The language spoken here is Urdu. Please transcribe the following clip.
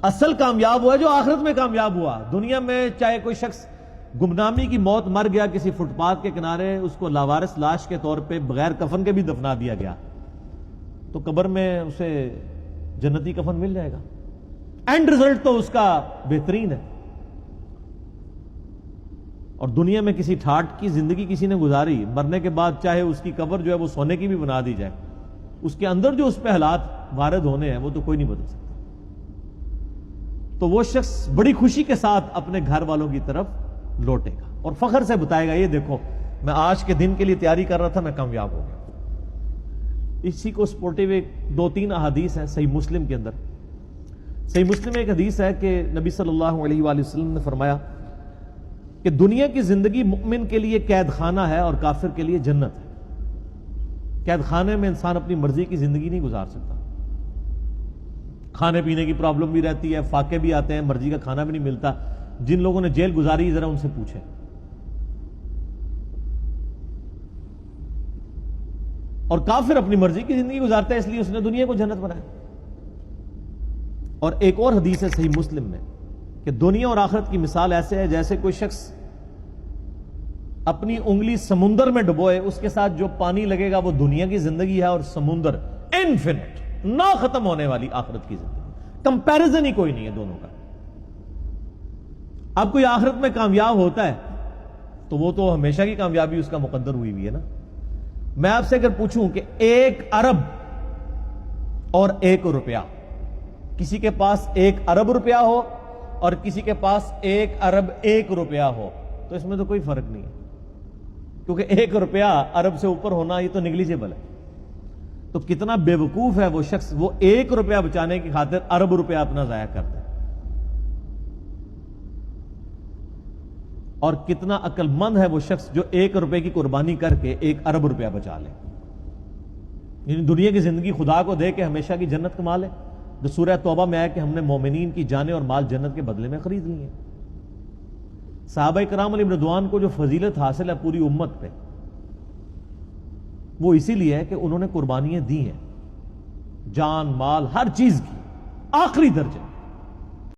اصل کامیاب ہوا ہے جو آخرت میں کامیاب ہوا. دنیا میں چاہے کوئی شخص گمنامی کی موت مر گیا کسی فٹ پاتھ کے کنارے، اس کو لاوارث لاش کے طور پہ بغیر کفن کے بھی دفنا دیا گیا، تو قبر میں اسے جنتی کفن مل جائے گا. اینڈ رزلٹ تو اس کا بہترین ہے. اور دنیا میں کسی ٹھاٹ کی زندگی کسی نے گزاری، مرنے کے بعد چاہے اس کی قبر جو ہے وہ سونے کی بھی بنا دی جائے، اس کے اندر جو اس پہ حالات وارد ہونے ہیں وہ تو کوئی نہیں بدل سکتا. تو وہ شخص بڑی خوشی کے ساتھ اپنے گھر والوں کی طرف لوٹے گا اور فخر سے بتائے گا، یہ دیکھو میں آج کے دن کے لیے تیاری کر رہا تھا، میں کامیاب ہو گیا. اسی کو سپورٹیو ایک 2-3 احادیث ہیں صحیح مسلم کے اندر. صحیح مسلم میں ایک حدیث ہے کہ نبی صلی اللہ علیہ وآلہ وسلم نے فرمایا کہ دنیا کی زندگی مومن کے لیے قید خانہ ہے اور کافر کے لیے جنت ہے. قید خانے میں انسان اپنی مرضی کی زندگی نہیں گزار سکتا، کھانے پینے کی پرابلم بھی رہتی ہے، فاقے بھی آتے ہیں، مرضی کا کھانا بھی نہیں ملتا. جن لوگوں نے جیل گزاری ذرا ان سے پوچھیں. اور کافر اپنی مرضی کی زندگی گزارتا ہے، اس لیے اس نے دنیا کو جنت بنایا. اور ایک اور حدیث ہے صحیح مسلم میں کہ دنیا اور آخرت کی مثال ایسے ہے جیسے کوئی شخص اپنی انگلی سمندر میں ڈبوئے، اس کے ساتھ جو پانی لگے گا وہ دنیا کی زندگی ہے، اور سمندر انفینٹ نہ ختم ہونے والی آخرت کی زندگی. کمپیریزن ہی کوئی نہیں ہے دونوں کا. اب کوئی آخرت میں کامیاب ہوتا ہے تو وہ تو ہمیشہ کی کامیابی اس کا مقدر ہوئی بھی ہے نا. میں آپ سے اگر پوچھوں کہ 1 ارب اور 1 روپیہ، کسی کے پاس 1 ارب روپیہ ہو اور کسی کے پاس 1 ارب 1 روپیہ ہو، تو اس میں تو کوئی فرق نہیں ہے، کیونکہ 1 روپیہ ارب سے اوپر ہونا یہ تو نیگلیجبل ہے. تو کتنا بے وقوف ہے وہ شخص، وہ 1 روپیہ بچانے کی خاطر ارب روپیہ اپنا ضائع کرتا ہے. اور کتنا عقل مند ہے وہ شخص جو 1 روپے کی قربانی کر کے 1 ارب روپیہ بچا لے. یعنی دنیا کی زندگی خدا کو دے کے ہمیشہ کی جنت کما لے. جو سورہ توبہ میں آیا کہ ہم نے مومنین کی جانیں اور مال جنت کے بدلے میں خرید لی ہیں. صحابہ کرام علیہم رضوان کو جو فضیلت حاصل ہے پوری امت پہ، وہ اسی لیے ہے کہ انہوں نے قربانیاں دی ہیں، جان مال ہر چیز کی آخری درجے.